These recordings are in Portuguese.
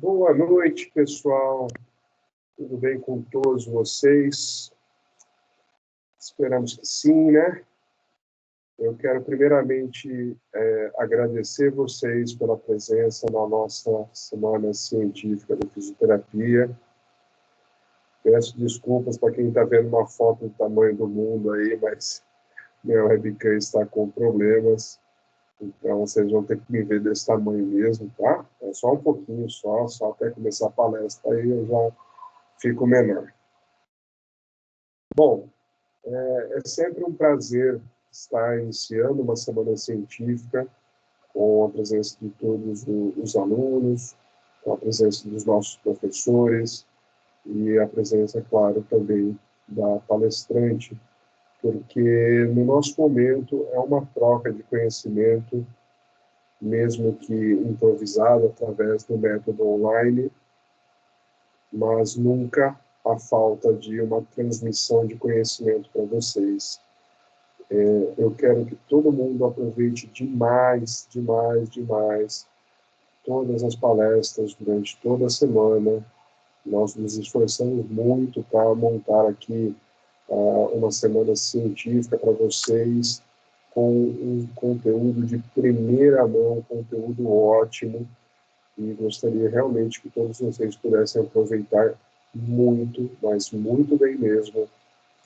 Boa noite, pessoal. Tudo bem com todos vocês? Esperamos que sim, né? Eu quero primeiramente agradecer vocês pela presença na nossa Semana Científica de Fisioterapia. Peço desculpas para quem está vendo uma foto do tamanho do mundo aí, mas meu webcam está com problemas. Então, vocês vão ter que me ver desse tamanho mesmo, tá? É só um pouquinho, só até começar a palestra aí eu já fico menor. Bom, é sempre um prazer estar iniciando uma semana científica com a presença de todos os alunos, com a presença dos nossos professores e a presença, claro, também da palestrante, porque no nosso momento é uma troca de conhecimento, mesmo que improvisado através do método online, mas nunca a falta de uma transmissão de conhecimento para vocês. Eu quero que todo mundo aproveite demais todas as palestras durante toda a semana. Nós nos esforçamos muito para montar aqui uma semana científica para vocês, com um conteúdo de primeira mão, conteúdo ótimo, e gostaria realmente que todos vocês pudessem aproveitar muito, mas muito bem mesmo,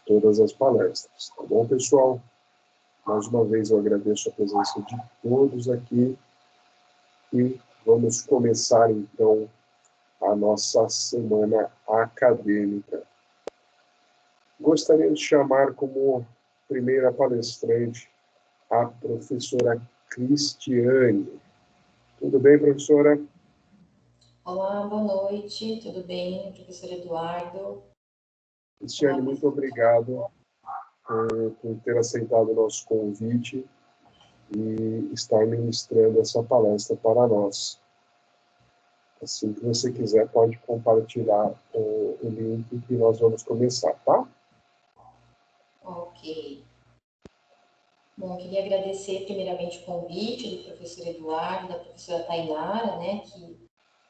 todas as palestras. Tá bom, pessoal? Mais uma vez eu agradeço a presença de todos aqui e vamos começar então a nossa semana acadêmica. Gostaria de chamar como primeira palestrante a professora Cristiane. Tudo bem, professora? Olá, boa noite, tudo bem, professor Eduardo? Cristiane, muito obrigado por ter aceitado o nosso convite e estar ministrando essa palestra para nós. Assim que você quiser, pode compartilhar o link que nós vamos começar, tá? Ok. Bom, queria agradecer primeiramente o convite do professor Eduardo, da professora Tainara, né,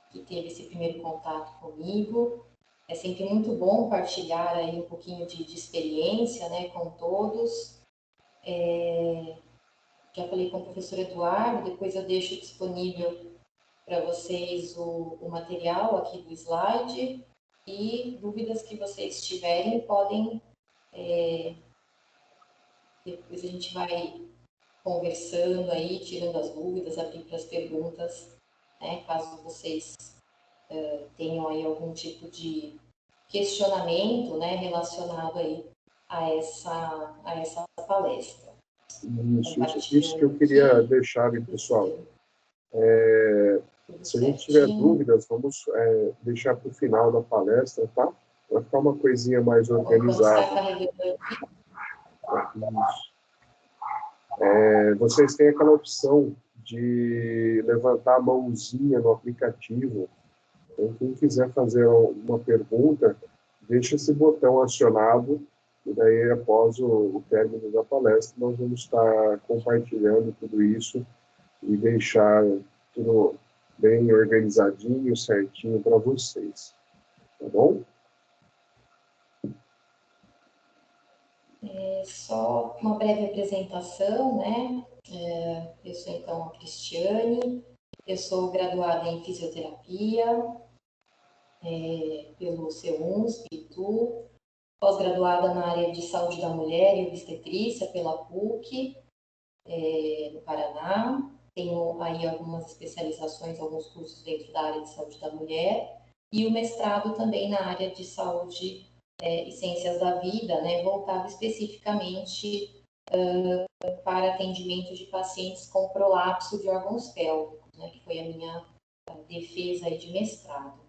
que teve esse primeiro contato comigo. É sempre muito bom partilhar aí um pouquinho de experiência, né, com todos. Já falei com o professor Eduardo, depois eu deixo disponível para vocês o material aqui do slide e dúvidas que vocês tiverem podem, depois a gente vai conversando aí, tirando as dúvidas, abrindo para as perguntas, né, caso vocês tenham aí algum tipo de questionamento, né, relacionado aí a essa palestra. Isso que eu queria deixar, pessoal. Se a gente tiver dúvidas, vamos deixar para o final da palestra, tá? Para ficar uma coisinha mais organizada. Vocês têm aquela opção de levantar a mãozinha no aplicativo. Então, quem quiser fazer uma pergunta, deixa esse botão acionado, e daí, após o término da palestra, nós vamos estar compartilhando tudo isso e deixar tudo bem organizadinho, certinho para vocês. Tá bom? Só uma breve apresentação, né? Eu sou, então, a Cristiane, eu sou graduada em Fisioterapia pelo CEUNSP, Itu, pós-graduada na área de Saúde da Mulher e Obstetrícia pela PUC, no Paraná. Tenho aí algumas especializações, alguns cursos dentro da área de Saúde da Mulher e o mestrado também na área de Saúde e Ciências da Vida, né, voltado especificamente para atendimento de pacientes com prolapso de órgãos pélvicos, né, que foi a minha defesa aí de mestrado.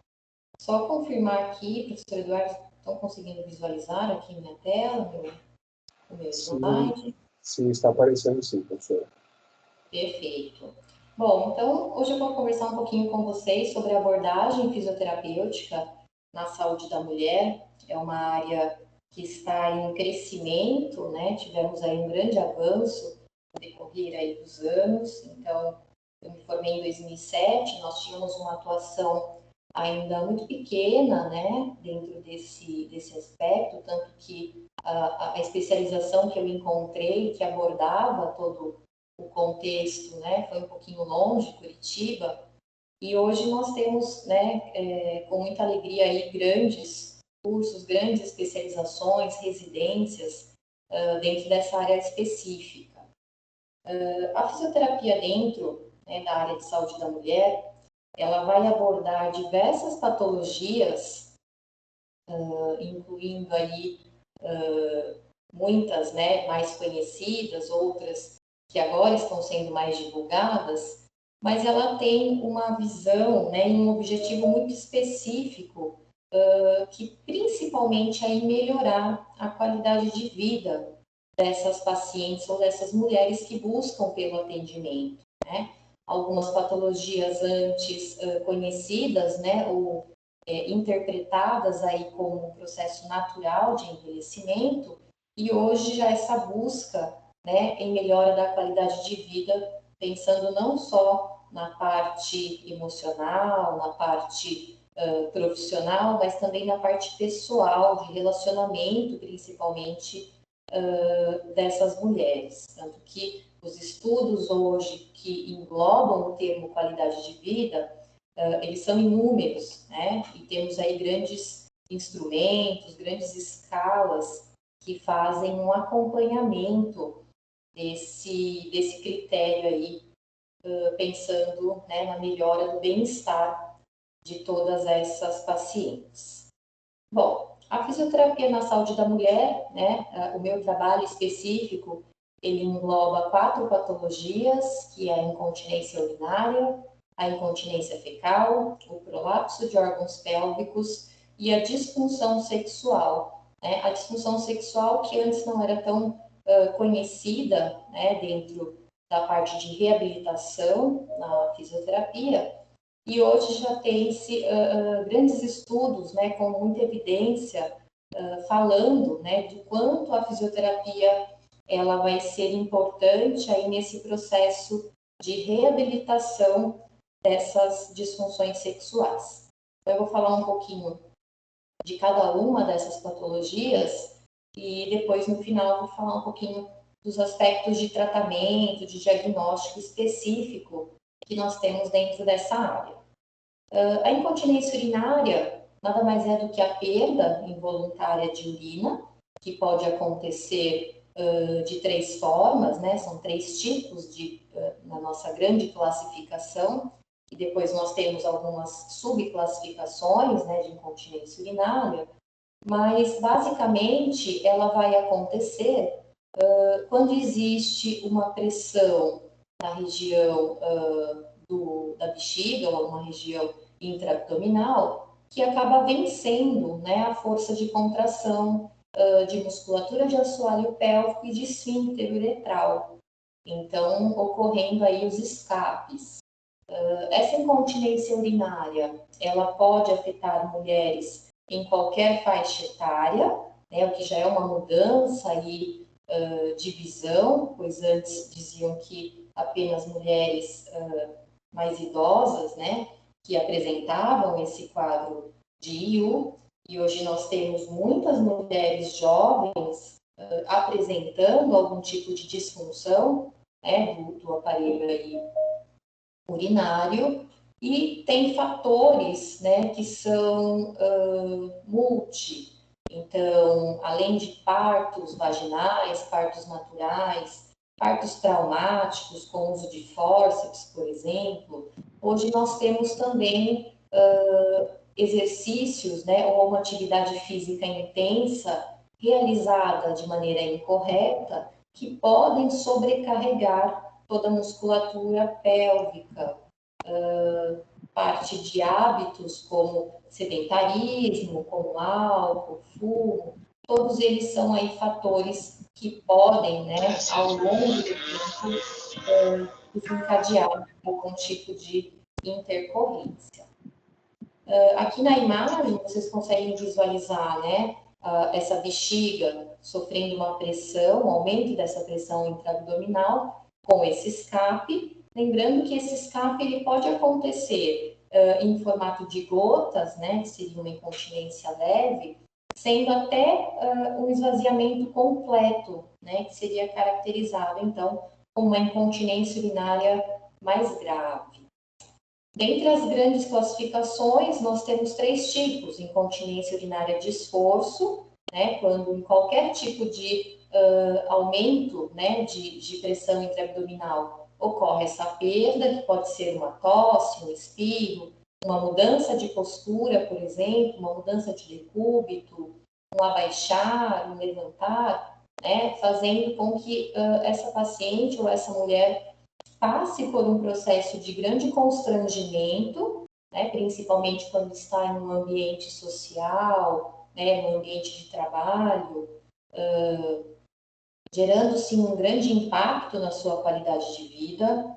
Só confirmar aqui, professor Eduardo, estão conseguindo visualizar aqui minha tela, o meu slide? Sim, está aparecendo sim, professora. Perfeito. Bom, então hoje eu vou conversar um pouquinho com vocês sobre a abordagem fisioterapêutica na saúde da mulher. É uma área que está em crescimento, né? Tivemos aí um grande avanço no decorrer aí dos anos. Então, eu me formei em 2007, nós tínhamos uma atuação ainda muito pequena, né, dentro desse aspecto, tanto que a especialização que eu encontrei, que abordava todo o contexto, né, foi um pouquinho longe, Curitiba, e hoje nós temos, né, com muita alegria aí, grandes cursos, grandes especializações, residências dentro dessa área específica. A fisioterapia dentro, né, da área de saúde da mulher, ela vai abordar diversas patologias, incluindo aí muitas, né, mais conhecidas, outras que agora estão sendo mais divulgadas, mas ela tem uma visão, né, e um objetivo muito específico, que principalmente é em melhorar a qualidade de vida dessas pacientes ou dessas mulheres que buscam pelo atendimento, né? Algumas patologias antes conhecidas, né, ou interpretadas aí como um processo natural de envelhecimento, e hoje já essa busca, né, em melhora da qualidade de vida, pensando não só na parte emocional, na parte profissional, mas também na parte pessoal, de relacionamento, principalmente, dessas mulheres. Tanto que os estudos hoje que englobam o termo qualidade de vida, eles são inúmeros, né? E temos aí grandes instrumentos, grandes escalas que fazem um acompanhamento desse critério aí, pensando, né, na melhora do bem-estar de todas essas pacientes. Bom, a fisioterapia na saúde da mulher, né, o meu trabalho específico, ele engloba 4 patologias, que é a incontinência urinária, a incontinência fecal, o prolapso de órgãos pélvicos e a disfunção sexual. Né? A disfunção sexual que antes não era tão conhecida, né, dentro da parte de reabilitação na fisioterapia, e hoje já tem-se grandes estudos, né, com muita evidência, falando, né, do quanto a fisioterapia ela vai ser importante aí nesse processo de reabilitação dessas disfunções sexuais. Então, eu vou falar um pouquinho de cada uma dessas patologias e depois, no final, vou falar um pouquinho dos aspectos de tratamento, de diagnóstico específico que nós temos dentro dessa área. A incontinência urinária nada mais é do que a perda involuntária de urina, que pode acontecer de 3 formas, né? São 3 tipos na nossa grande classificação, e depois nós temos algumas subclassificações, né, de incontinência urinária, mas basicamente ela vai acontecer quando existe uma pressão na região da bexiga ou uma região intraabdominal que acaba vencendo, né, a força de contração de musculatura de assoalho pélvico e de esfíncter uretral. Então, ocorrendo aí os escapes. Essa incontinência urinária, ela pode afetar mulheres em qualquer faixa etária, né, o que já é uma mudança aí de visão, pois antes diziam que apenas mulheres mais idosas, né, que apresentavam esse quadro de IU, e hoje nós temos muitas mulheres jovens apresentando algum tipo de disfunção, né, do aparelho aí urinário, e tem fatores, né, que são multi. Então, além de partos vaginais, partos naturais, partos traumáticos com uso de fórceps, por exemplo, hoje nós temos também exercícios, né, ou uma atividade física intensa realizada de maneira incorreta que podem sobrecarregar toda a musculatura pélvica, parte de hábitos como sedentarismo, como álcool, fumo, todos eles são aí fatores que podem, né, ao longo do tempo, desencadear algum tipo de intercorrência. Aqui na imagem vocês conseguem visualizar, né, essa bexiga sofrendo uma pressão, um aumento dessa pressão intraabdominal com esse escape. Lembrando que esse escape ele pode acontecer em formato de gotas, né, que seria uma incontinência leve, sendo até um esvaziamento completo, né, que seria caracterizado, então, como uma incontinência urinária mais grave. Dentre as grandes classificações, nós temos 3 tipos: incontinência urinária de esforço, né, quando em qualquer tipo de aumento, né, de pressão intraabdominal ocorre essa perda, que pode ser uma tosse, um espirro, uma mudança de postura, por exemplo, uma mudança de decúbito, um abaixar, um levantar, né, fazendo com que essa paciente ou essa mulher passe por um processo de grande constrangimento, né, principalmente quando está em um ambiente social, né, no ambiente de trabalho, gerando sim um grande impacto na sua qualidade de vida.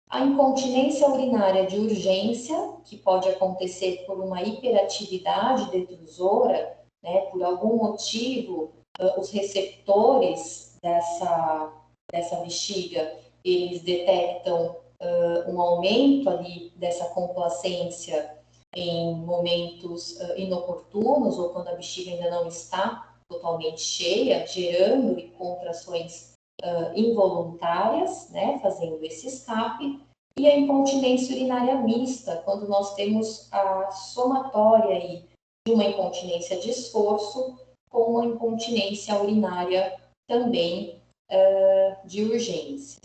A incontinência urinária de urgência, que pode acontecer por uma hiperatividade detrusora, né, por algum motivo, os receptores dessa bexiga, eles detectam um aumento ali dessa complacência em momentos inoportunos ou quando a bexiga ainda não está totalmente cheia, gerando contrações involuntárias, né, fazendo esse escape, e a incontinência urinária mista, quando nós temos a somatória aí de uma incontinência de esforço com uma incontinência urinária também de urgência.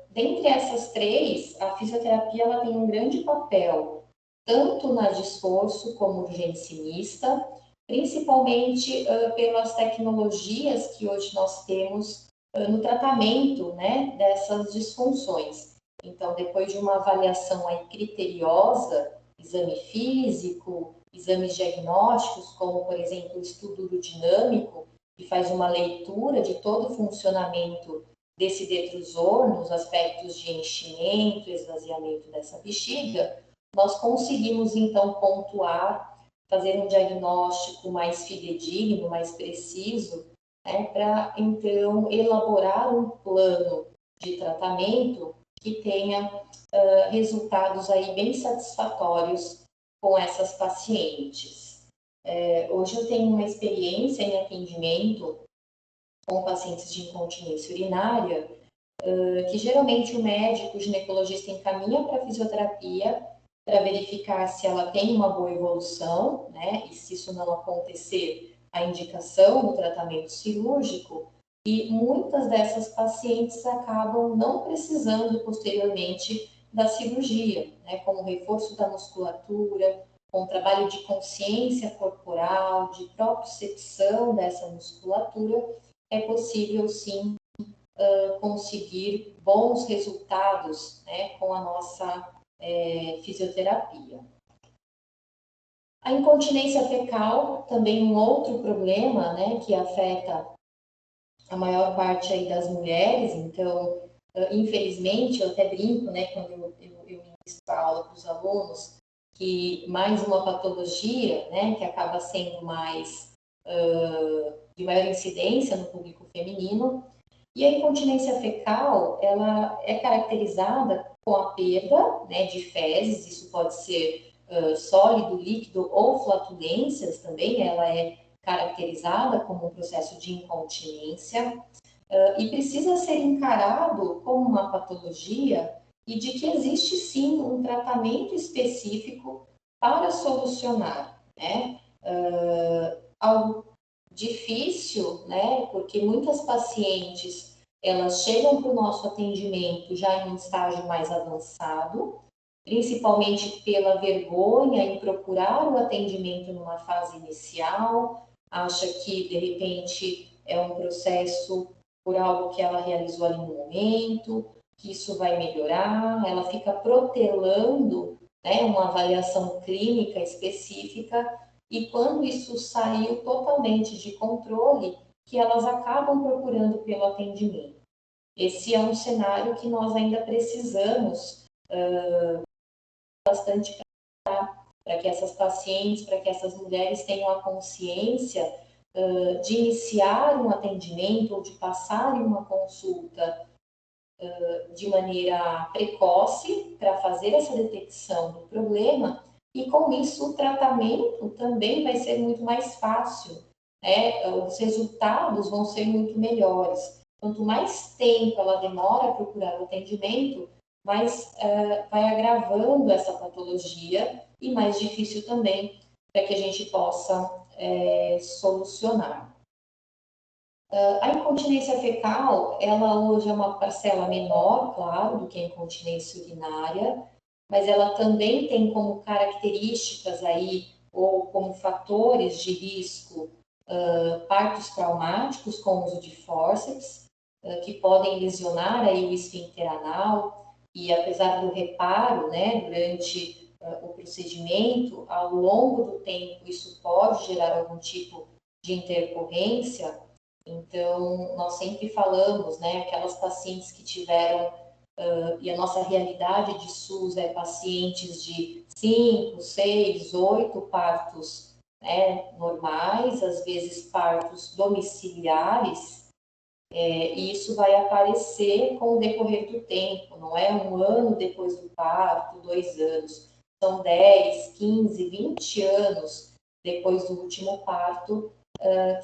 Dentre essas 3, a fisioterapia ela tem um grande papel, tanto na de esforço como urgência mista, principalmente pelas tecnologias que hoje nós temos no tratamento, né, dessas disfunções. Então, depois de uma avaliação aí criteriosa, exame físico, exames diagnósticos, como, por exemplo, o estudo urodinâmico, que faz uma leitura de todo o funcionamento desse detrusor, nos aspectos de enchimento, esvaziamento dessa bexiga, nós conseguimos, então, pontuar, fazer um diagnóstico mais fidedigno, mais preciso, né, para, então, elaborar um plano de tratamento que tenha resultados aí bem satisfatórios com essas pacientes. Hoje eu tenho uma experiência em atendimento com pacientes de incontinência urinária, que geralmente o médico, o ginecologista encaminha para a fisioterapia para verificar se ela tem uma boa evolução, né? E se isso não acontecer, a indicação do tratamento cirúrgico. E muitas dessas pacientes acabam não precisando posteriormente da cirurgia, né? Como reforço da musculatura, com trabalho de consciência corporal, de propriocepção dessa musculatura, é possível sim conseguir bons resultados, né, com a nossa fisioterapia. A incontinência fecal, também um outro problema, né, que afeta a maior parte aí das mulheres. Então, infelizmente, eu até brinco, né, quando eu ministro a aula para os alunos, que mais uma patologia, né, que acaba sendo mais de maior incidência no público feminino. E a incontinência fecal, ela é caracterizada com a perda, né, de fezes, isso pode ser sólido, líquido ou flatulências também, ela é caracterizada como um processo de incontinência e precisa ser encarado como uma patologia e de que existe sim um tratamento específico para solucionar, né? Algo difícil, né? Porque muitas pacientes elas chegam para o nosso atendimento já em um estágio mais avançado, principalmente pela vergonha em procurar o atendimento numa fase inicial, acha que de repente é um processo por algo que ela realizou ali no momento, que isso vai melhorar, ela fica protelando, né, uma avaliação clínica específica, e quando isso saiu totalmente de controle, que elas acabam procurando pelo atendimento. Esse é um cenário que nós ainda precisamos bastante para que essas pacientes, para que essas mulheres tenham a consciência de iniciar um atendimento ou de passar em uma consulta de maneira precoce para fazer essa detecção do problema, e com isso o tratamento também vai ser muito mais fácil, né? Os resultados vão ser muito melhores. Quanto mais tempo ela demora a procurar o atendimento, mais vai agravando essa patologia e mais difícil também para que a gente possa solucionar. A incontinência fecal, ela hoje é uma parcela menor, claro, do que a incontinência urinária, mas ela também tem como características aí, ou como fatores de risco, partos traumáticos com uso de fórceps, que podem lesionar aí o esfíncter anal, e apesar do reparo, né, durante o procedimento, ao longo do tempo isso pode gerar algum tipo de intercorrência. Então, nós sempre falamos, né, aquelas pacientes que tiveram, e a nossa realidade de SUS é pacientes de 5, 6, 8 partos, né, normais, às vezes partos domiciliares, e isso vai aparecer com o decorrer do tempo, não é um ano depois do parto, 2 anos, são 10, 15, 20 anos depois do último parto,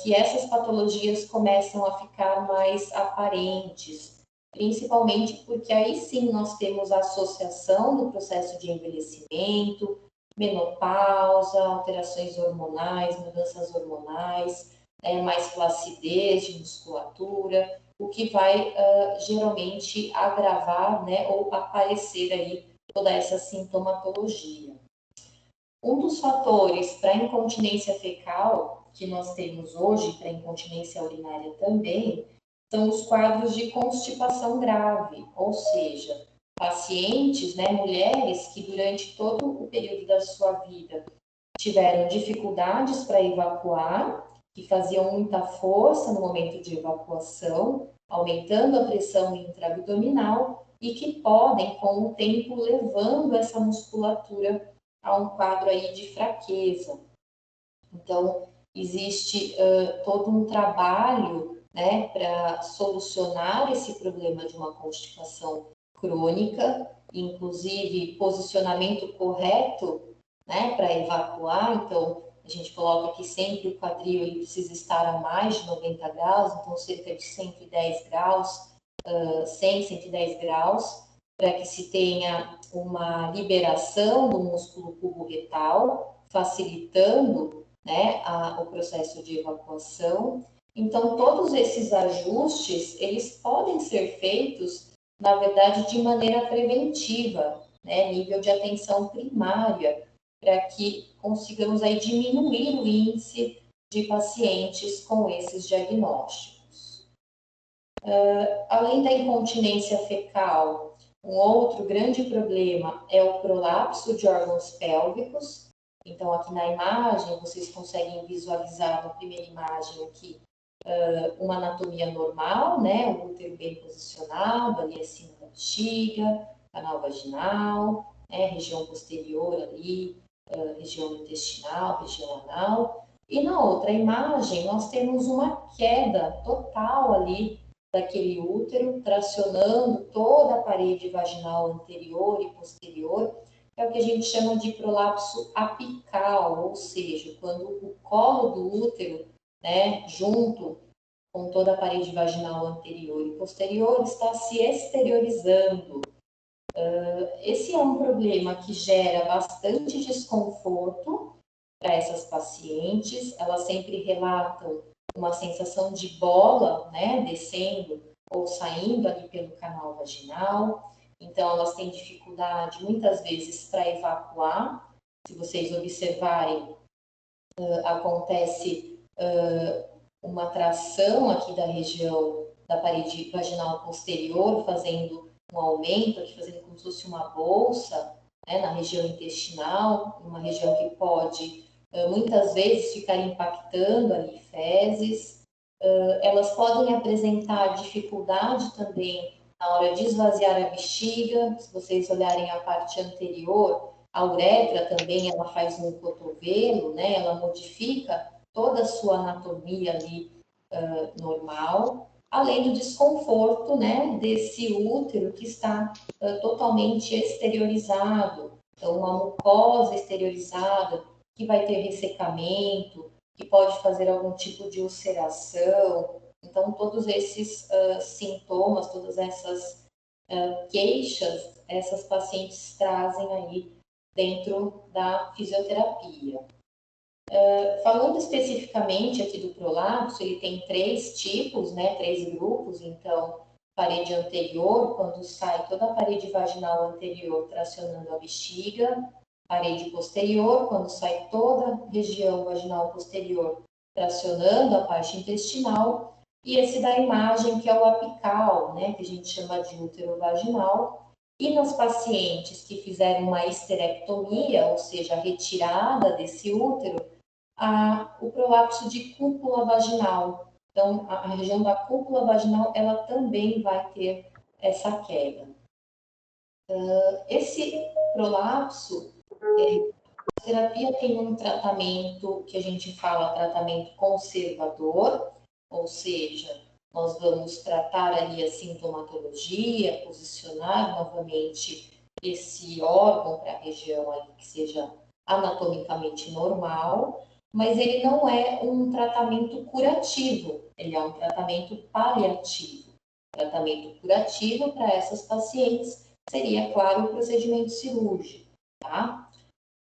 que essas patologias começam a ficar mais aparentes, principalmente porque aí sim nós temos a associação do processo de envelhecimento, menopausa, alterações hormonais, mudanças hormonais, mais flacidez de musculatura, o que vai geralmente agravar, né, ou aparecer aí toda essa sintomatologia. Um dos fatores para a incontinência fecal que nós temos hoje, para a incontinência urinária também, são os quadros de constipação grave, ou seja, pacientes, né, mulheres que durante todo o período da sua vida tiveram dificuldades para evacuar, que faziam muita força no momento de evacuação, aumentando a pressão intra-abdominal e que podem, com o tempo, levando essa musculatura a um quadro aí de fraqueza. Então, existe todo um trabalho, né, para solucionar esse problema de uma constipação crônica, inclusive posicionamento correto, né, para evacuar. Então, a gente coloca que sempre o quadril ele precisa estar a mais de 90 graus, então cerca de 110 graus, 100, 110 graus, para que se tenha uma liberação do músculo cubo-retal, facilitando, né, o processo de evacuação. Então, todos esses ajustes, eles podem ser feitos, na verdade, de maneira preventiva, né, nível de atenção primária, para que consigamos aí diminuir o índice de pacientes com esses diagnósticos. Além da incontinência fecal, um outro grande problema é o prolapso de órgãos pélvicos. Então, aqui na imagem, vocês conseguem visualizar, na primeira imagem aqui, uma anatomia normal, né? O útero bem posicionado, ali acima da bexiga, canal vaginal, né? Região posterior ali, região intestinal, região anal. E na outra imagem, nós temos uma queda total ali daquele útero, tracionando toda a parede vaginal anterior e posterior, é o que a gente chama de prolapso apical, ou seja, quando o colo do útero, né, junto com toda a parede vaginal anterior e posterior, está se exteriorizando. Esse é um problema que gera bastante desconforto para essas pacientes. Elas sempre relatam uma sensação de bola, né, descendo ou saindo ali pelo canal vaginal. Então, elas têm dificuldade, muitas vezes, para evacuar. Se vocês observarem, acontece uma tração aqui da região da parede vaginal posterior, fazendo um aumento aqui, fazendo como se fosse uma bolsa, né, na região intestinal, uma região que pode, muitas vezes, ficar impactando ali fezes. Elas podem apresentar dificuldade também na hora de esvaziar a bexiga. Se vocês olharem a parte anterior, a uretra também, ela faz um cotovelo, né? Ela modifica toda a sua anatomia ali normal. além do desconforto, né, desse útero que está totalmente exteriorizado. Então, uma mucosa exteriorizada que vai ter ressecamento, que pode fazer algum tipo de ulceração. Então, todos esses sintomas, todas essas queixas, essas pacientes trazem aí dentro da fisioterapia. Falando especificamente aqui do prolapso, ele tem 3 tipos, né, 3 grupos. Então, parede anterior, quando sai toda a parede vaginal anterior tracionando a bexiga; parede posterior, quando sai toda a região vaginal posterior tracionando a parte intestinal; e esse da imagem, que é o apical, né, que a gente chama de útero vaginal. E nas pacientes que fizeram uma histerectomia, ou seja, a retirada desse útero, o prolapso de cúpula vaginal. Então, a região da cúpula vaginal, ela também vai ter essa queda. Esse prolapso, a terapia tem um tratamento que a gente fala tratamento conservador, ou seja, nós vamos tratar ali a sintomatologia, posicionar novamente esse órgão para a região ali que seja anatomicamente normal, mas ele não é um tratamento curativo, ele é um tratamento paliativo. Tratamento curativo para essas pacientes seria, claro, o procedimento cirúrgico, tá?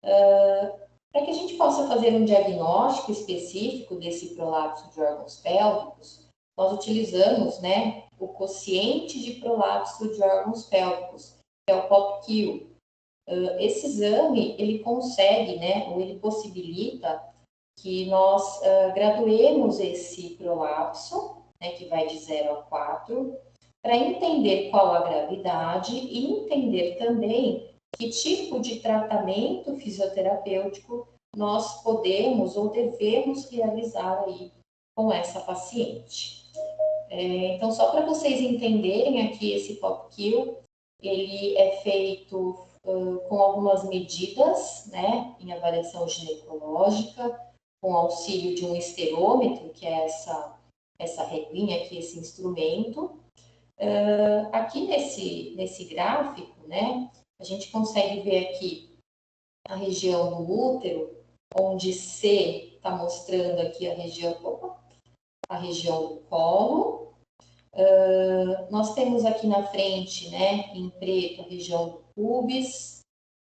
Para que a gente possa fazer um diagnóstico específico desse prolapso de órgãos pélvicos, nós utilizamos, né, o quociente de prolapso de órgãos pélvicos, que é o POPQ. Esse exame, ele consegue, né, ou ele possibilita que nós graduemos esse prolapso, né, que vai de 0 a 4, para entender qual a gravidade e entender também que tipo de tratamento fisioterapêutico nós podemos ou devemos realizar aí com essa paciente. Então, só para vocês entenderem aqui, esse POPQ, ele é feito com algumas medidas, né, em avaliação ginecológica, com auxílio de um esterômetro, que é essa reguinha aqui, esse instrumento. Aqui nesse gráfico, né, a gente consegue ver aqui a região do útero, onde C está mostrando aqui a região do colo. Nós temos aqui na frente, né, em preto, a região do púbis.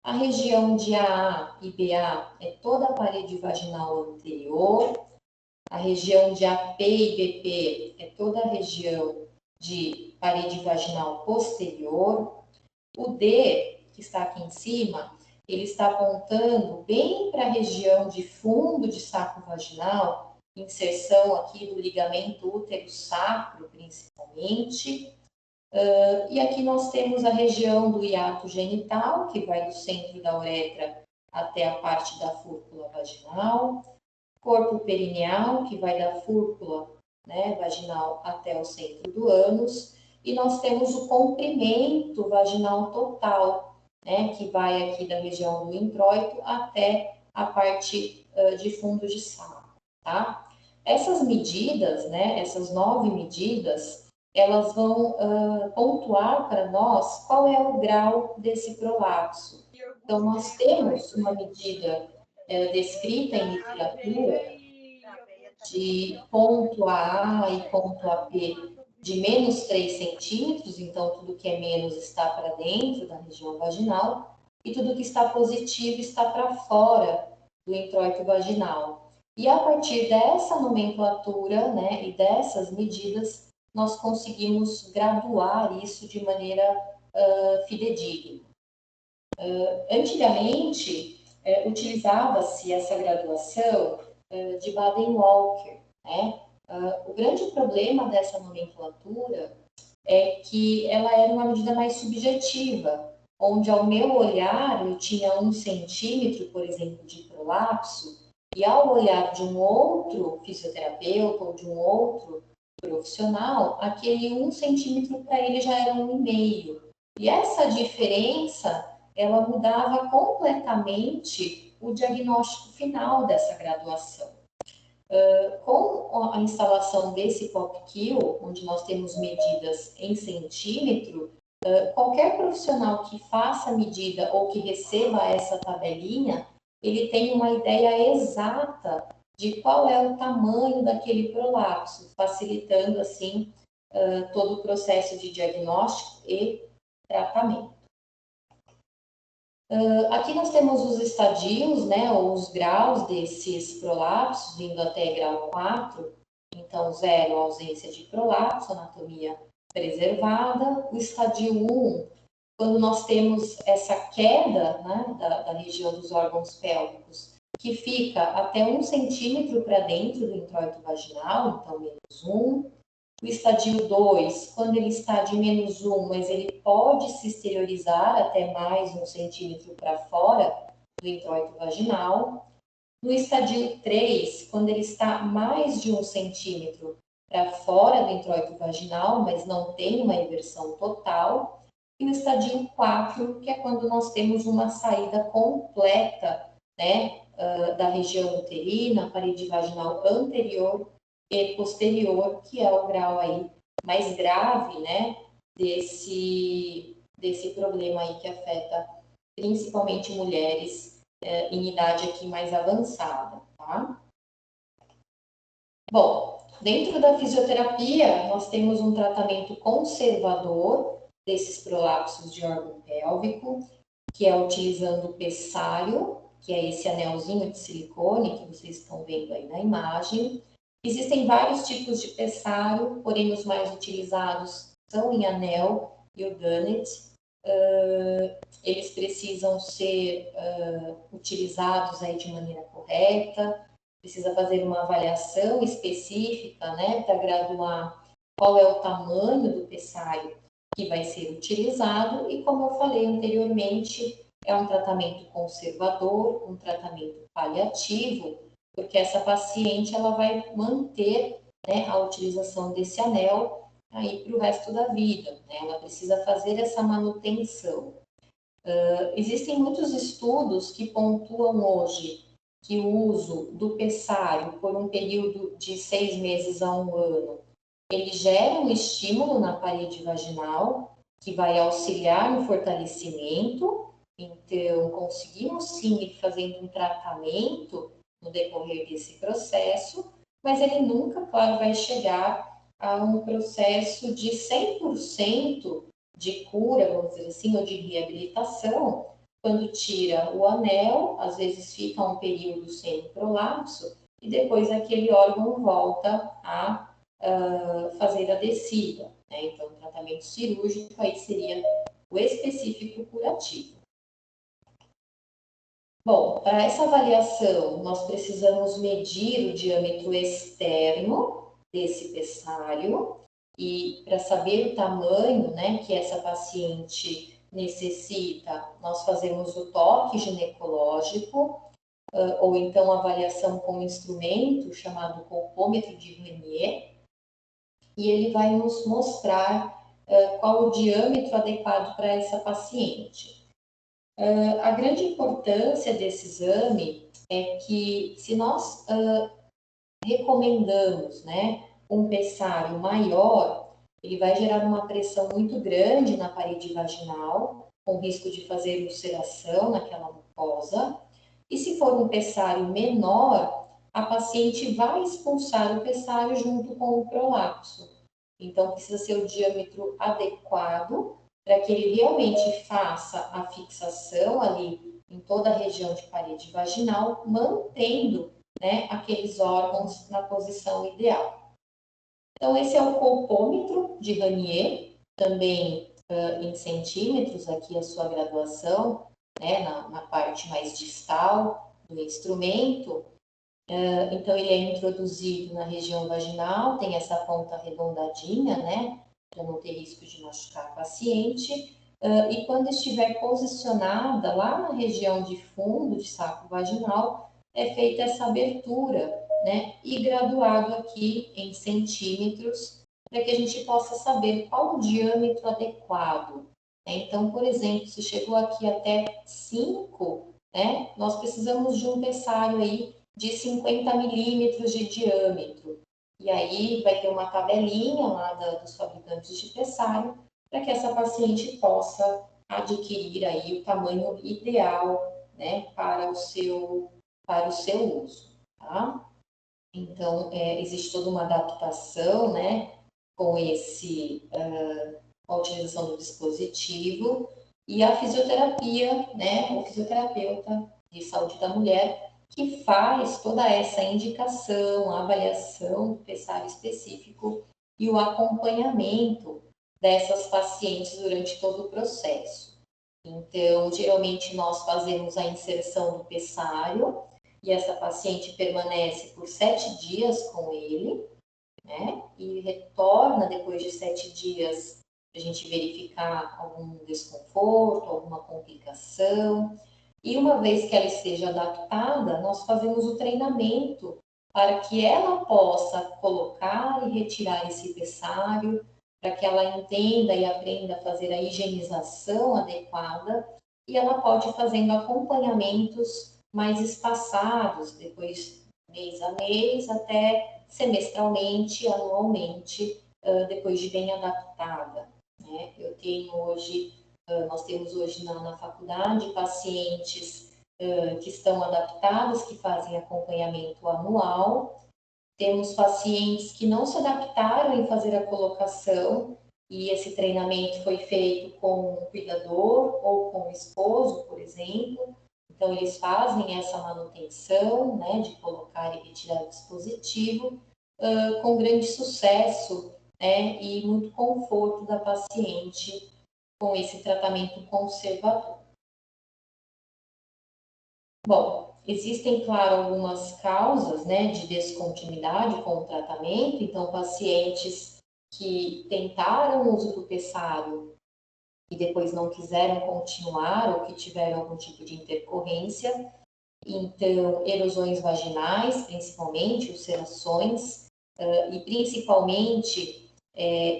A região de AA e BA é toda a parede vaginal anterior. A região de AP e BP é toda a região de parede vaginal posterior. O D, que está aqui em cima, ele está apontando bem para a região de fundo de saco vaginal, inserção aqui do ligamento útero-sacro, principalmente. E aqui nós temos a região do hiato genital, que vai do centro da uretra até a parte da fúrcula vaginal. Corpo perineal, que vai da fúrcula, né, vaginal até o centro do ânus. E nós temos o comprimento vaginal total, né, que vai aqui da região do introito até a parte de fundo de saco, tá? Essas medidas, né, essas 9 medidas, elas vão pontuar para nós qual é o grau desse prolapso. Então, nós temos uma medida descrita em literatura de ponto AA e ponto AP de menos 3 centímetros, então tudo que é menos está para dentro da região vaginal, e tudo que está positivo está para fora do introito vaginal. E a partir dessa nomenclatura, né, e dessas medidas, nós conseguimos graduar isso de maneira fidedigna. Antigamente, utilizava-se essa graduação de Baden-Walker, né? O grande problema dessa nomenclatura é que ela era uma medida mais subjetiva, onde ao meu olhar eu tinha 1 centímetro, por exemplo, de prolapso, e ao olhar de um outro fisioterapeuta ou de um outro profissional, aquele 1 centímetro para ele já era 1,5. E essa diferença, ela mudava completamente o diagnóstico final dessa graduação. Com a instalação desse POP-Q, onde nós temos medidas em centímetro, qualquer profissional que faça a medida ou que receba essa tabelinha, ele tem uma ideia exata de qual é o tamanho daquele prolapso, facilitando, assim, todo o processo de diagnóstico e tratamento. Aqui nós temos os estadios, né, ou os graus desses prolapsos, vindo até grau 4. Então, 0, ausência de prolapso, anatomia preservada. O estadio 1, quando nós temos essa queda, né, da região dos órgãos pélvicos, que fica até 1 centímetro para dentro do introito vaginal, então -1. O estadio 2, quando ele está de -1, mas ele pode se exteriorizar até mais 1 centímetro para fora do introito vaginal. No estadio 3, quando ele está mais de 1 centímetro para fora do introito vaginal, mas não tem uma inversão total. E o estadio 4, que é quando nós temos uma saída completa, né, da região uterina, parede vaginal anterior e posterior, que é o grau aí mais grave, né, desse problema aí que afeta principalmente mulheres em idade aqui mais avançada, tá? Bom, dentro da fisioterapia, nós temos um tratamento conservador desses prolapsos de órgão pélvico, que é utilizando o pessário, que é esse anelzinho de silicone que vocês estão vendo aí na imagem. Existem vários tipos de pessário, porém os mais utilizados são em anel e o Dunnett. Eles precisam ser utilizados aí de maneira correta, precisa fazer uma avaliação específica, né, para graduar qual é o tamanho do pessário que vai ser utilizado e, como eu falei anteriormente, é um tratamento conservador, um tratamento paliativo, porque essa paciente ela vai manter, né, a utilização desse anel aí para o resto da vida, né? Ela precisa fazer essa manutenção. Existem muitos estudos que pontuam hoje que o uso do pessário por um período de 6 meses a 1 ano, ele gera um estímulo na parede vaginal que vai auxiliar no fortalecimento. Então, conseguimos sim ir fazendo um tratamento no decorrer desse processo, mas ele nunca, claro, vai chegar a um processo de 100% de cura, vamos dizer assim, ou de reabilitação. Quando tira o anel, às vezes fica um período sem prolapso e depois aquele órgão volta a fazer a descida, né? Então, o tratamento cirúrgico aí seria o específico curativo. Bom, para essa avaliação, nós precisamos medir o diâmetro externo desse pessário e para saber o tamanho, né, que essa paciente necessita, nós fazemos o toque ginecológico ou então avaliação com instrumento chamado colpômetro de Renier, e ele vai nos mostrar qual o diâmetro adequado para essa paciente. A grande importância desse exame é que se nós recomendamos, né, um pessário maior, ele vai gerar uma pressão muito grande na parede vaginal, com risco de fazer ulceração naquela mucosa. E se for um pessário menor, a paciente vai expulsar o pessário junto com o prolapso. Então, precisa ser o diâmetro adequado para que ele realmente faça a fixação ali em toda a região de parede vaginal, mantendo, né, aqueles órgãos na posição ideal. Então, esse é o colpômetro de Renier, também em centímetros, aqui a sua graduação, né, na parte mais distal do instrumento. Então, ele é introduzido na região vaginal, tem essa ponta arredondadinha, né, para não ter risco de machucar a paciente. E quando estiver posicionada lá na região de fundo de saco vaginal, é feita essa abertura, né, e graduado aqui em centímetros, para que a gente possa saber qual o diâmetro adequado. Então, por exemplo, se chegou aqui até 5, né, nós precisamos de um pessário aí de 50 milímetros de diâmetro. E aí vai ter uma tabelinha lá dos fabricantes de pessário para que essa paciente possa adquirir aí o tamanho ideal, né, para o seu uso, tá? Então, existe toda uma adaptação, né, com a utilização do dispositivo e a fisioterapia, né, o fisioterapeuta de saúde da mulher, que faz toda essa indicação, a avaliação do pessário específico e o acompanhamento dessas pacientes durante todo o processo. Então, geralmente nós fazemos a inserção do pessário e essa paciente permanece por 7 dias com ele, né? E retorna depois de 7 dias para a gente verificar algum desconforto, alguma complicação. E uma vez que ela esteja adaptada, nós fazemos o treinamento para que ela possa colocar e retirar esse pessário, para que ela entenda e aprenda a fazer a higienização adequada e ela pode ir fazendo acompanhamentos mais espaçados, depois mês a mês, até semestralmente, anualmente, depois de bem adaptada, né? Nós temos hoje na faculdade pacientes que estão adaptadas, que fazem acompanhamento anual. Temos pacientes que não se adaptaram em fazer a colocação e esse treinamento foi feito com um cuidador ou com o esposo, por exemplo. Então, eles fazem essa manutenção, né, de colocar e retirar o dispositivo com grande sucesso, né, e muito conforto da paciente com esse tratamento conservador. Bom, existem, claro, algumas causas, né, de descontinuidade com o tratamento. Então, pacientes que tentaram o uso do pessário e depois não quiseram continuar ou que tiveram algum tipo de intercorrência. Então, erosões vaginais, principalmente, ulcerações, e principalmente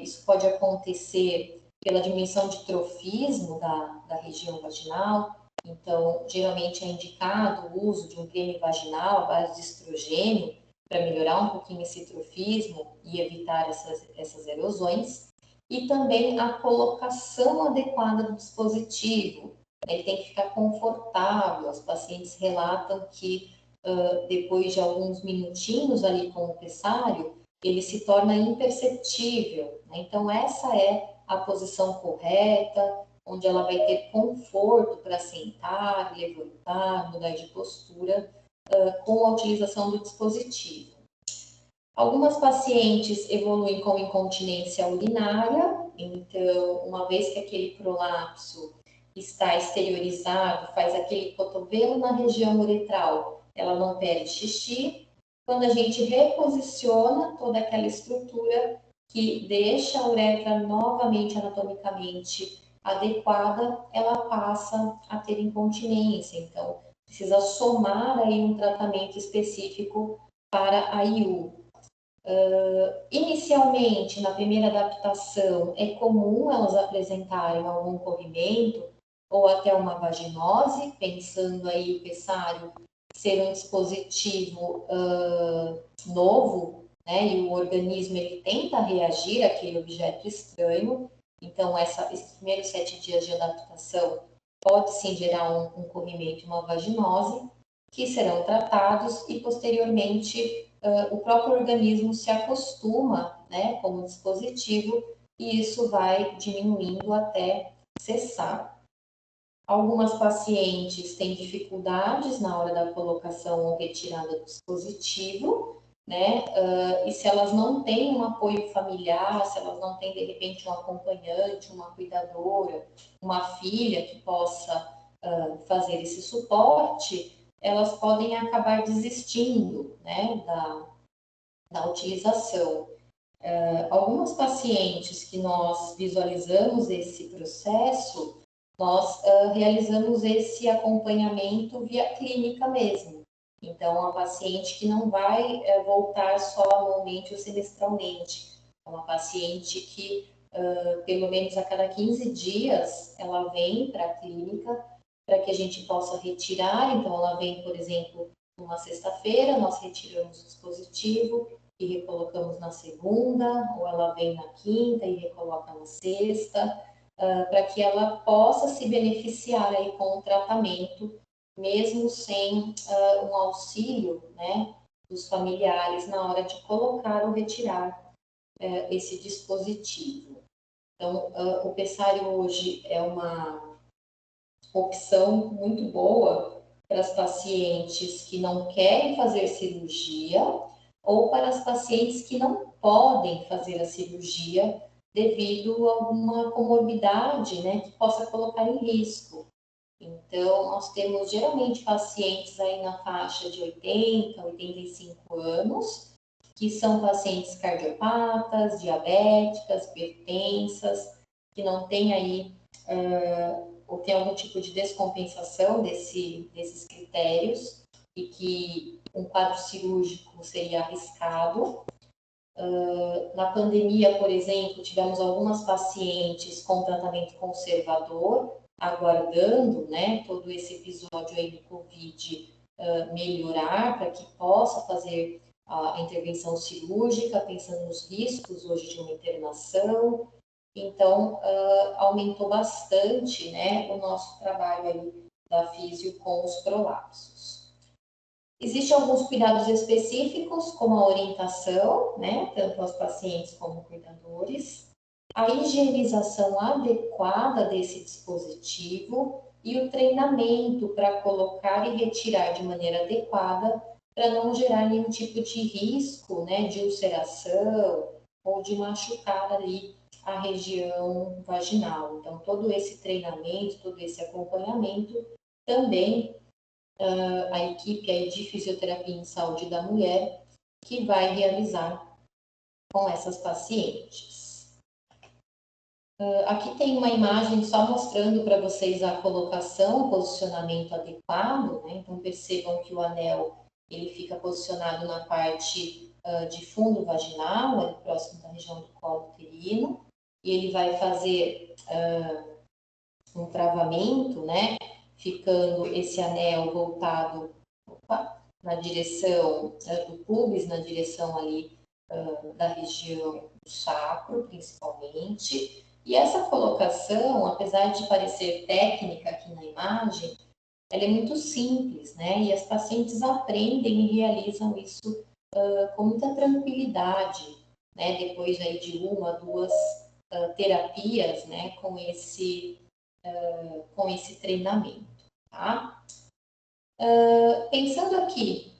isso pode acontecer pela diminuição de trofismo da região vaginal. Então, geralmente é indicado o uso de um creme vaginal à base de estrogênio para melhorar um pouquinho esse trofismo e evitar essas erosões. E também a colocação adequada do dispositivo. Ele tem que ficar confortável. Os pacientes relatam que depois de alguns minutinhos ali com o pessário, ele se torna imperceptível, né? Então, essa é a posição correta, onde ela vai ter conforto para sentar, levantar, mudar de postura, com a utilização do dispositivo. Algumas pacientes evoluem com incontinência urinária, então, uma vez que aquele prolapso está exteriorizado, faz aquele cotovelo na região uretral, ela não perde xixi. Quando a gente reposiciona toda aquela estrutura que deixa a uretra novamente anatomicamente adequada, ela passa a ter incontinência. Então, precisa somar aí um tratamento específico para a IU. Inicialmente, na primeira adaptação, é comum elas apresentarem algum corrimento ou até uma vaginose, pensando aí o pessário ser um dispositivo novo, né? E o organismo ele tenta reagir àquele objeto estranho. Então, esses primeiros 7 dias de adaptação pode sim gerar um corrimento e uma vaginose, que serão tratados e posteriormente o próprio organismo se acostuma, né, com o dispositivo e isso vai diminuindo até cessar. Algumas pacientes têm dificuldades na hora da colocação ou retirada do dispositivo, né? E se elas não têm um apoio familiar, se elas não têm, de repente, um acompanhante, uma cuidadora, uma filha que possa fazer esse suporte, elas podem acabar desistindo, né, da utilização. Algumas pacientes que nós visualizamos esse processo, nós realizamos esse acompanhamento via clínica mesmo. Então, a paciente que não vai voltar só anualmente ou semestralmente. É uma paciente que, pelo menos a cada 15 dias, ela vem para a clínica para que a gente possa retirar. Então, ela vem, por exemplo, numa sexta-feira, nós retiramos o dispositivo e recolocamos na segunda, ou ela vem na quinta e recoloca na sexta, para que ela possa se beneficiar aí com o tratamento, mesmo sem um auxílio, né, dos familiares na hora de colocar ou retirar esse dispositivo. Então, o pessário hoje é uma opção muito boa para as pacientes que não querem fazer cirurgia ou para as pacientes que não podem fazer a cirurgia devido a alguma comorbidade, né, que possa colocar em risco. Então, nós temos geralmente pacientes aí na faixa de 80, 85 anos, que são pacientes cardiopatas, diabéticas, hipertensas, que não têm aí, ou tem algum tipo de descompensação desses critérios, e que um quadro cirúrgico seria arriscado. Na pandemia, por exemplo, tivemos algumas pacientes com tratamento conservador, aguardando, né, todo esse episódio aí do Covid melhorar, para que possa fazer a intervenção cirúrgica, pensando nos riscos hoje de uma internação. Então, aumentou bastante, né, o nosso trabalho aí da físio com os prolapsos. Existem alguns cuidados específicos, como a orientação, né, tanto aos pacientes como cuidadores, a higienização adequada desse dispositivo e o treinamento para colocar e retirar de maneira adequada, para não gerar nenhum tipo de risco, né, de ulceração ou de machucar ali a região vaginal. Então, todo esse treinamento, todo esse acompanhamento também a equipe aí de fisioterapia em saúde da mulher que vai realizar com essas pacientes. Aqui tem uma imagem só mostrando para vocês a colocação, o posicionamento adequado, né? Então percebam que o anel ele fica posicionado na parte de fundo vaginal, ali próximo da região do colo uterino, e ele vai fazer um travamento, né? Ficando esse anel voltado na direção do pubis, na direção ali da região do sacro, principalmente. E essa colocação, apesar de parecer técnica aqui na imagem, ela é muito simples, né? E as pacientes aprendem e realizam isso com muita tranquilidade, né? Depois aí de uma, duas terapias, né? Com esse treinamento, tá? Pensando aqui,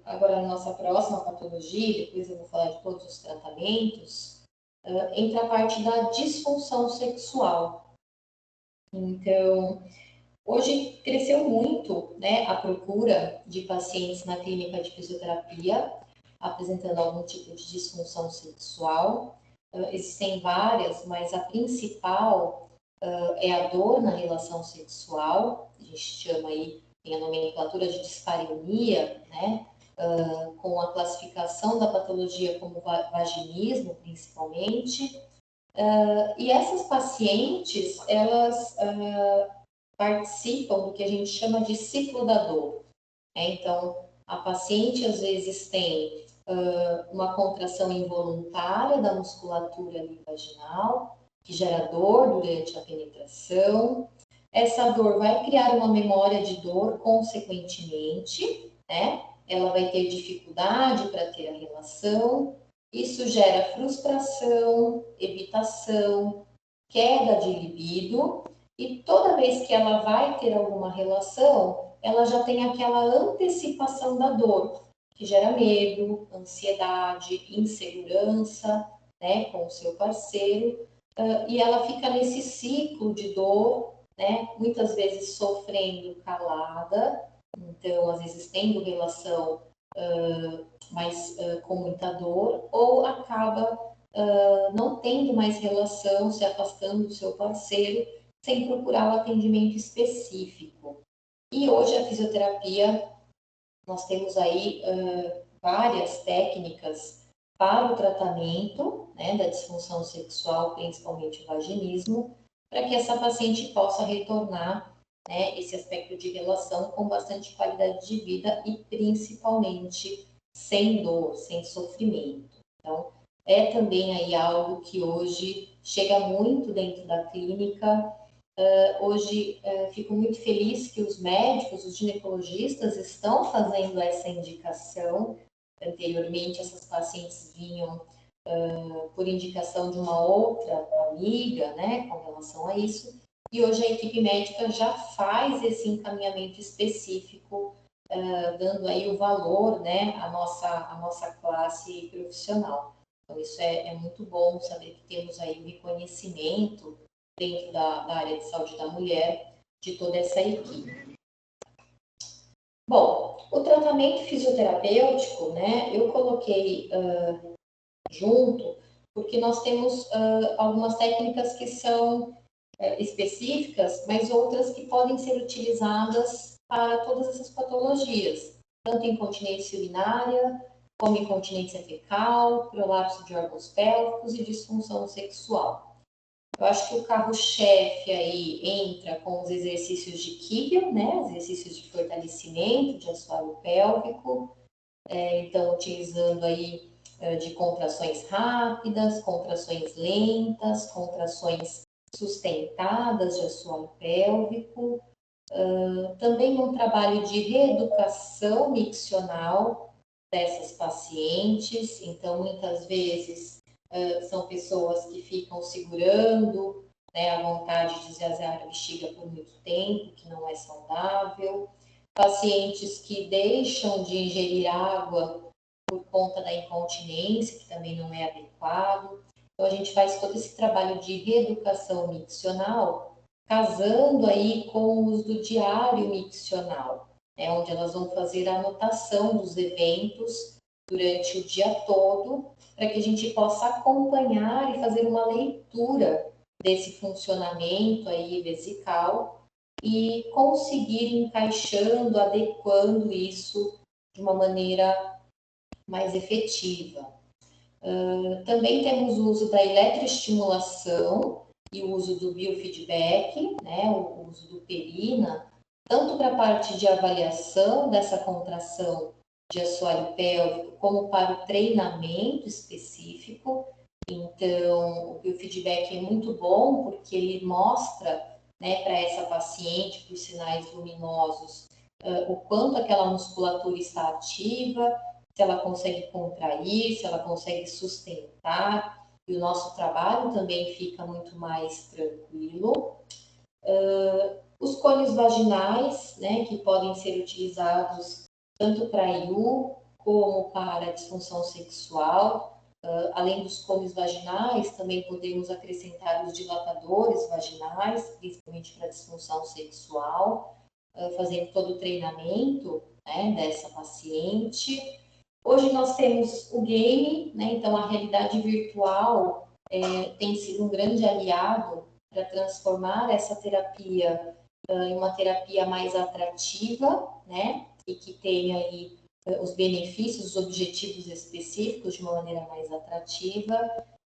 agora na nossa próxima patologia, depois eu vou falar de todos os tratamentos, entra a parte da disfunção sexual. Então, hoje cresceu muito, né, a procura de pacientes na clínica de fisioterapia apresentando algum tipo de disfunção sexual. Existem várias, mas a principal é a dor na relação sexual, a gente chama aí, tem a nomenclatura de dispareunia, né? Com a classificação da patologia como vaginismo, principalmente. E essas pacientes, elas participam do que a gente chama de ciclo da dor. Né? Então, a paciente às vezes tem uma contração involuntária da musculatura vaginal, que gera dor durante a penetração. Essa dor vai criar uma memória de dor, consequentemente, né? Ela vai ter dificuldade para ter a relação. Isso gera frustração, evitação, queda de libido. E toda vez que ela vai ter alguma relação, ela já tem aquela antecipação da dor, que gera medo, ansiedade, insegurança, né, com o seu parceiro. E ela fica nesse ciclo de dor, né, muitas vezes sofrendo calada, então às vezes tendo relação mas com muita dor, ou acaba não tendo mais relação, se afastando do seu parceiro, sem procurar o atendimento específico. E hoje a fisioterapia, nós temos aí várias técnicas para o tratamento, né, da disfunção sexual, principalmente o vaginismo, para que essa paciente possa retornar né, esse aspecto de relação com bastante qualidade de vida e principalmente sem dor, sem sofrimento. Então, é também aí algo que hoje chega muito dentro da clínica. Hoje, fico muito feliz que os médicos, os ginecologistas estão fazendo essa indicação. Anteriormente, essas pacientes vinham por indicação de uma outra amiga, né, com relação a isso. E hoje a equipe médica já faz esse encaminhamento específico, dando aí o valor, né, à nossa classe profissional. Então, isso é muito bom saber que temos aí o reconhecimento dentro da área de saúde da mulher de toda essa equipe. Bom, o tratamento fisioterapêutico, né, eu coloquei junto, porque nós temos algumas técnicas que são específicas, mas outras que podem ser utilizadas para todas essas patologias, tanto incontinência urinária, como incontinência fecal, prolapso de órgãos pélvicos e disfunção sexual. Eu acho que o carro-chefe aí entra com os exercícios de Kegel, né? Exercícios de fortalecimento de assoalho pélvico, então utilizando aí de contrações rápidas, contrações lentas, contrações sustentadas de assoalho pélvico, também um trabalho de reeducação miccional dessas pacientes. Então, muitas vezes são pessoas que ficam segurando, né, a vontade de esvaziar a bexiga por muito tempo, que não é saudável. Pacientes que deixam de ingerir água por conta da incontinência, que também não é adequado. Então, a gente faz todo esse trabalho de reeducação miccional, casando aí com o uso do diário miccional, né, onde elas vão fazer a anotação dos eventos durante o dia todo, para que a gente possa acompanhar e fazer uma leitura desse funcionamento aí vesical e conseguir encaixando, adequando isso de uma maneira mais efetiva. Também temos o uso da eletroestimulação e o uso do biofeedback, né, o uso do Perina, tanto para a parte de avaliação dessa contração de assoalho pélvico, como para o treinamento específico. Então, o biofeedback é muito bom porque ele mostra, né, para essa paciente, por sinais luminosos, o quanto aquela musculatura está ativa, se ela consegue contrair, se ela consegue sustentar, e o nosso trabalho também fica muito mais tranquilo. Os cones vaginais, né, que podem ser utilizados tanto para IU como para disfunção sexual. Além dos cones vaginais, também podemos acrescentar os dilatadores vaginais, principalmente para disfunção sexual, fazendo todo o treinamento, né, dessa paciente. Hoje nós temos o game, né, então a realidade virtual tem sido um grande aliado para transformar essa terapia em uma terapia mais atrativa, né, e que tenha aí os benefícios, os objetivos específicos de uma maneira mais atrativa.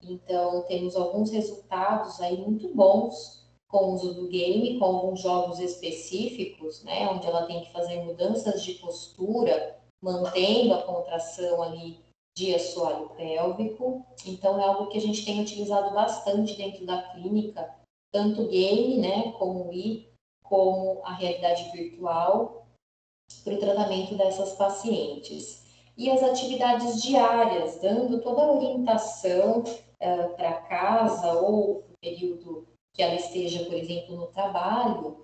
Então, temos alguns resultados aí muito bons com o uso do game, com alguns jogos específicos, né, onde ela tem que fazer mudanças de postura, mantendo a contração ali de assoalho pélvico. Então, é algo que a gente tem utilizado bastante dentro da clínica, tanto o game, né, como o I, como a realidade virtual, para o tratamento dessas pacientes. E as atividades diárias, dando toda a orientação para casa ou no período que ela esteja, por exemplo, no trabalho,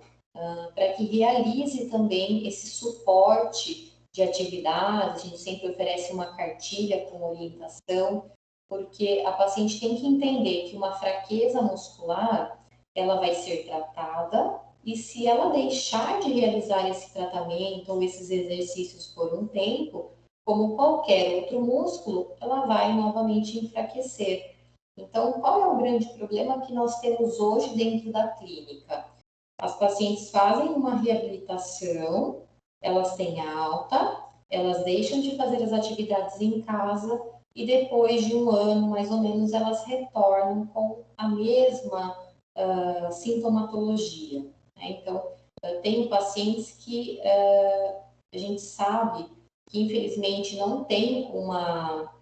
para que realize também esse suporte de atividades. A gente sempre oferece uma cartilha com orientação, porque a paciente tem que entender que uma fraqueza muscular, ela vai ser tratada, e se ela deixar de realizar esse tratamento ou esses exercícios por um tempo, como qualquer outro músculo, ela vai novamente enfraquecer. Então, qual é o grande problema que nós temos hoje dentro da clínica? As pacientes fazem uma reabilitação, elas têm alta, elas deixam de fazer as atividades em casa e depois de um ano, mais ou menos, elas retornam com a mesma sintomatologia. Né? Então, Tenho pacientes que a gente sabe que, infelizmente, não tem uma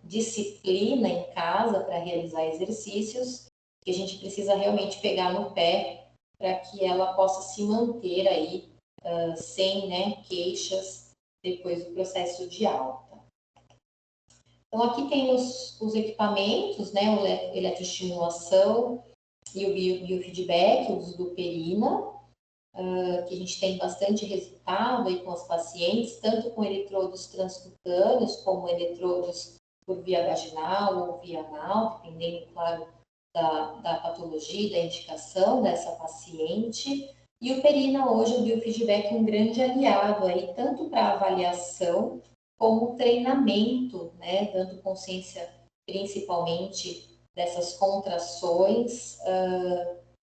disciplina em casa para realizar exercícios, que a gente precisa realmente pegar no pé para que ela possa se manter aí sem, né, queixas depois do processo de alta. Então, aqui tem os equipamentos, né, a eletroestimulação e o biofeedback, o uso do Perina, que a gente tem bastante resultado aí com as pacientes, tanto com eletrodos transcutâneos, como eletrodos por via vaginal ou via anal, dependendo, claro, da patologia e da indicação dessa paciente. E o Perina, hoje, o biofeedback é um grande aliado aí, tanto para avaliação como treinamento, né, dando consciência principalmente dessas contrações,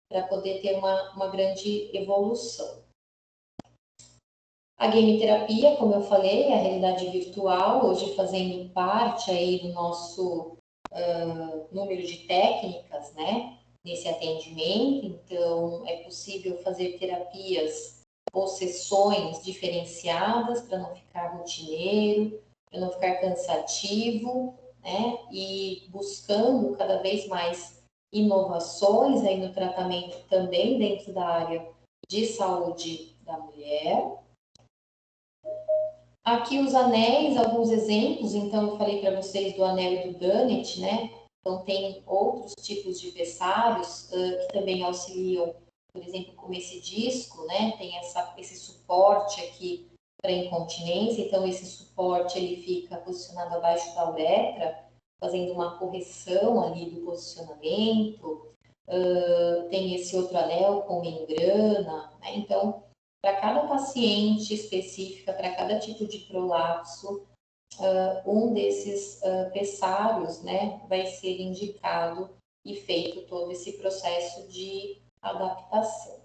para poder ter uma grande evolução. A game terapia, como eu falei, é a realidade virtual, hoje fazendo parte aí do nosso número de técnicas, né, nesse atendimento. Então, é possível fazer terapias ou sessões diferenciadas para não ficar rotineiro, para não ficar cansativo, né, e buscando cada vez mais inovações aí no tratamento também dentro da área de saúde da mulher. Aqui os anéis, alguns exemplos, então eu falei para vocês do anel e do Dunnett, né? Então tem outros tipos de pessários que também auxiliam, por exemplo, como esse disco, né? Tem esse suporte aqui para incontinência, então esse suporte ele fica posicionado abaixo da uretra, fazendo uma correção ali do posicionamento. Tem esse outro anel com membrana, né? Então, para cada paciente específica, para cada tipo de prolapso, um desses pessários, né, vai ser indicado e feito todo esse processo de adaptação.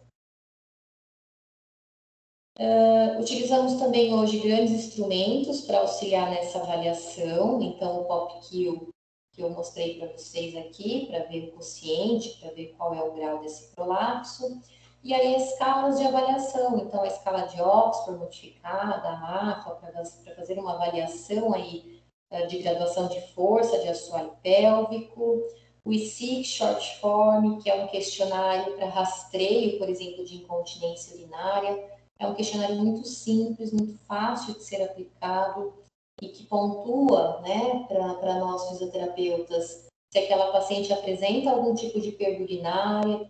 Utilizamos também hoje grandes instrumentos para auxiliar nessa avaliação, então o POP-Q que eu mostrei para vocês aqui, para ver o quociente, para ver qual é o grau desse prolapso. E aí as escalas de avaliação, então a escala de Oxford modificada, a AFA, para fazer uma avaliação aí de graduação de força de assoalho pélvico, o ISIC Short Form, que é um questionário para rastreio, por exemplo, de incontinência urinária. É um questionário muito simples, muito fácil de ser aplicado e que pontua, né, para nós fisioterapeutas, se aquela paciente apresenta algum tipo de perda urinária,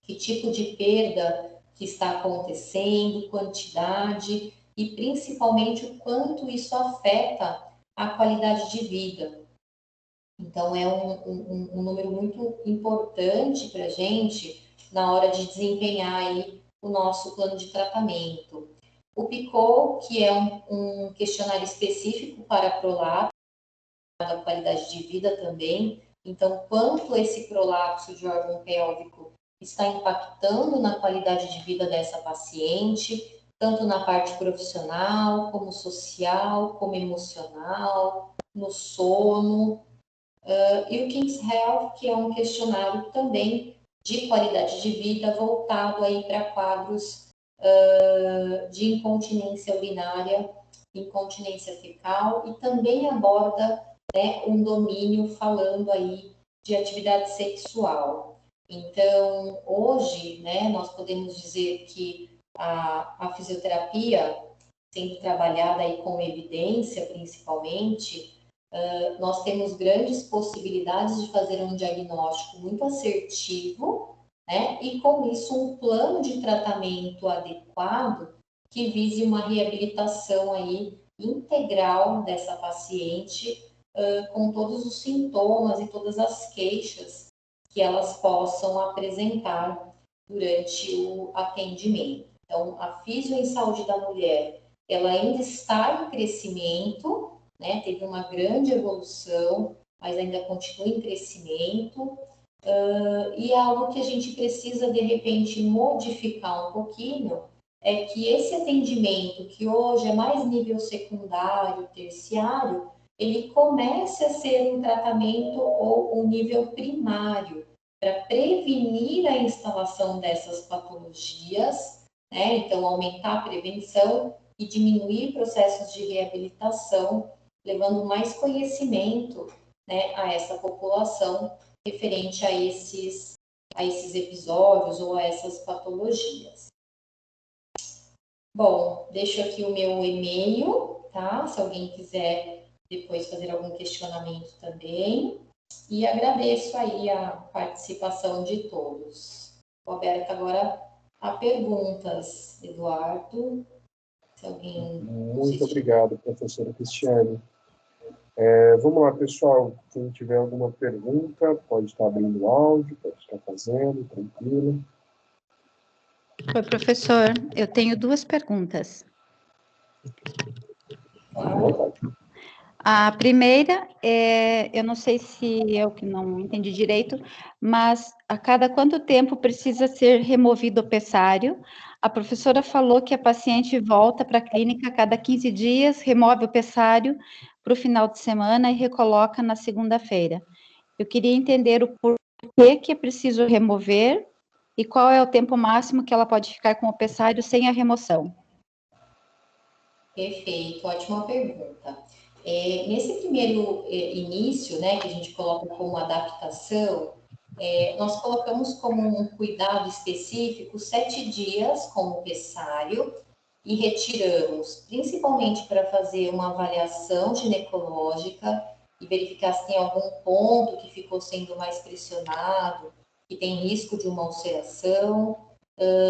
que tipo de perda que está acontecendo, quantidade e principalmente o quanto isso afeta a qualidade de vida. Então, é um número muito importante para a gente na hora de desempenhar aí o nosso plano de tratamento. O PICO, que é um questionário específico para prolapso, da qualidade de vida também. Então, quanto esse prolapso de órgão pélvico está impactando na qualidade de vida dessa paciente, tanto na parte profissional, como social, como emocional, no sono. E o King's Health, que é um questionário também de qualidade de vida voltado aí para quadros de incontinência urinária, incontinência fecal, e também aborda, né, um domínio falando aí de atividade sexual. Então, hoje, né, nós podemos dizer que a fisioterapia, sendo trabalhada aí com evidência, principalmente, nós temos grandes possibilidades de fazer um diagnóstico muito assertivo, né? E com isso um plano de tratamento adequado que vise uma reabilitação aí integral dessa paciente, com todos os sintomas e todas as queixas que elas possam apresentar durante o atendimento. Então, a Fisio em Saúde da Mulher, ela ainda está em crescimento, né? Teve uma grande evolução, mas ainda continua em crescimento. E algo que a gente precisa, de repente, modificar um pouquinho é que esse atendimento, que hoje é mais nível secundário, terciário, ele comece a ser um tratamento ou um nível primário, para prevenir a instalação dessas patologias, né? Então, aumentar a prevenção e diminuir processos de reabilitação, levando mais conhecimento, né, a essa população referente a esses episódios ou a essas patologias. Bom, deixo aqui o meu e-mail, tá? Se alguém quiser depois fazer algum questionamento também. E agradeço aí a participação de todos. Estou aberta agora a perguntas, Eduardo. Se alguém... Muito obrigado, professora Cristiane. Vamos lá, pessoal. Quem tiver alguma pergunta, pode estar abrindo o áudio, pode estar fazendo, tranquilo. Oi, professor. Eu tenho 2 perguntas. Claro. A primeira eu não sei se eu que não entendi direito, mas a cada quanto tempo precisa ser removido o pessário? A professora falou que a paciente volta para a clínica a cada 15 dias, remove o pessário para o final de semana e recoloca na segunda-feira. Eu queria entender o porquê que é preciso remover e qual é o tempo máximo que ela pode ficar com o pessário sem a remoção. Perfeito, ótima pergunta. Nesse primeiro início, né, que a gente coloca como adaptação, nós colocamos como um cuidado específico 7 dias com o pessário e retiramos, principalmente para fazer uma avaliação ginecológica e verificar se tem algum ponto que ficou sendo mais pressionado, que tem risco de uma ulceração,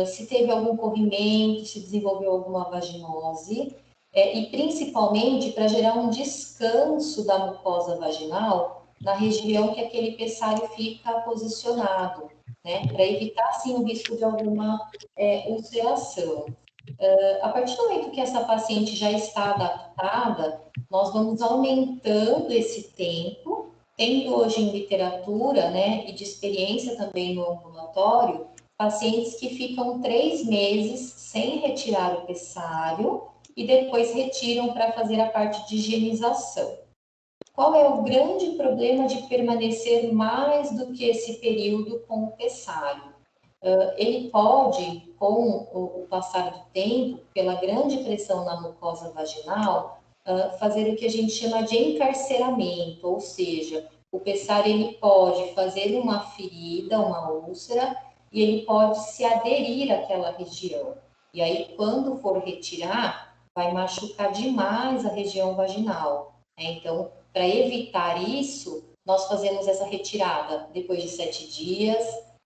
se teve algum corrimento, se desenvolveu alguma vaginose, e principalmente para gerar um descanso da mucosa vaginal na região que aquele pessário fica posicionado, né, para evitar, assim, o risco de alguma ulceração. A partir do momento que essa paciente já está adaptada, nós vamos aumentando esse tempo, tendo hoje em literatura, né, e de experiência também no ambulatório, pacientes que ficam 3 meses sem retirar o pessário e depois retiram para fazer a parte de higienização. Qual é o grande problema de permanecer mais do que esse período com o pessário? Ele pode, com o passar do tempo, pela grande pressão na mucosa vaginal, fazer o que a gente chama de encarceramento, ou seja, o pessário ele pode fazer uma ferida, uma úlcera, e ele pode se aderir àquela região. E aí, quando for retirar, vai machucar demais a região vaginal, né? Então, para evitar isso, nós fazemos essa retirada depois de 7 dias,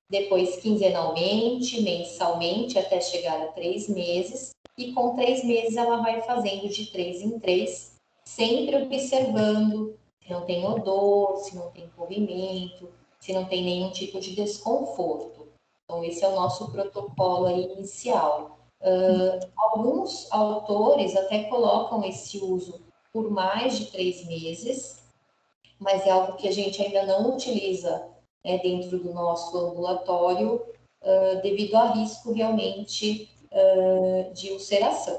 depois quinzenalmente, mensalmente, até chegar a 3 meses, e com 3 meses ela vai fazendo de 3 em 3, sempre observando se não tem odor, se não tem corrimento, se não tem nenhum tipo de desconforto. Então, esse é o nosso protocolo aí inicial. Alguns autores até colocam esse uso por mais de 3 meses, mas é algo que a gente ainda não utiliza, né, dentro do nosso ambulatório, devido a risco realmente de ulceração.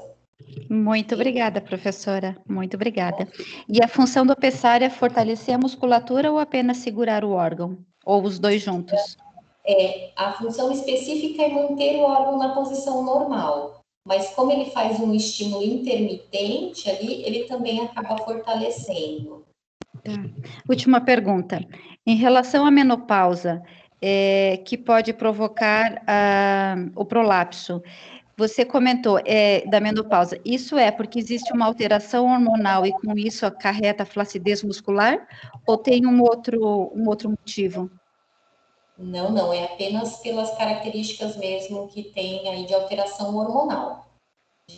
Muito obrigada, professora. Muito obrigada. E a função do pessário é fortalecer a musculatura ou apenas segurar o órgão? Ou os 2 juntos? A função específica é manter o órgão na posição normal, mas como ele faz um estímulo intermitente ali, ele também acaba fortalecendo. Tá. Última pergunta. Em relação à menopausa, que pode provocar o prolapso, você comentou da menopausa. Isso é porque existe uma alteração hormonal e com isso acarreta flacidez muscular? Ou tem um outro motivo? Não, não, é apenas pelas características mesmo que tem aí de alteração hormonal,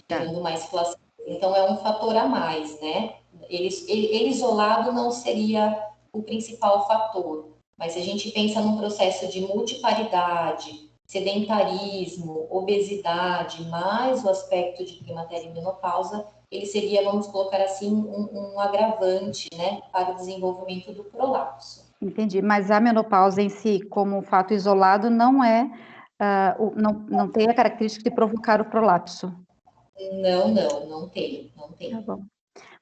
gerando mais flacidez. Então, é um fator a mais, né? Ele isolado não seria o principal fator, mas se a gente pensa num processo de multiparidade, sedentarismo, obesidade, mais o aspecto de climatério e menopausa, ele seria, vamos colocar assim, um agravante, né, para o desenvolvimento do prolapso. Entendi, mas a menopausa em si, como um fato isolado, não não tem a característica de provocar o prolapso. Não tem, não tem. Tá bom.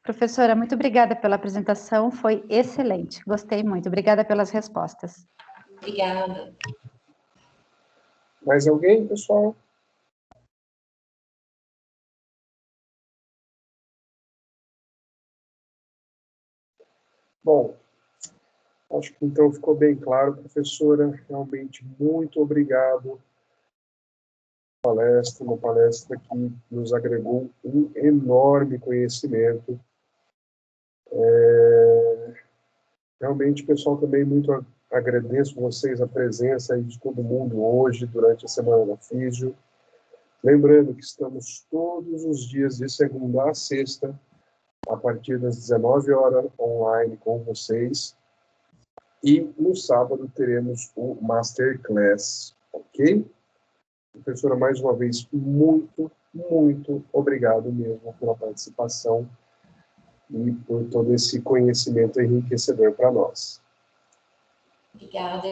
Professora, muito obrigada pela apresentação, foi excelente, gostei muito, obrigada pelas respostas. Obrigada. Mais alguém, pessoal? Bom, acho que então ficou bem claro, professora. Realmente muito obrigado pela palestra, uma palestra que nos agregou um enorme conhecimento. Realmente, pessoal, também muito agradeço vocês a presença aí de todo mundo hoje, durante a Semana da Físio. Lembrando que estamos todos os dias, de segunda a sexta, a partir das 19 horas, online com vocês. E no sábado teremos o Masterclass, ok? Professora, mais uma vez, muito, muito obrigado mesmo pela participação e por todo esse conhecimento enriquecedor para nós. Obrigada.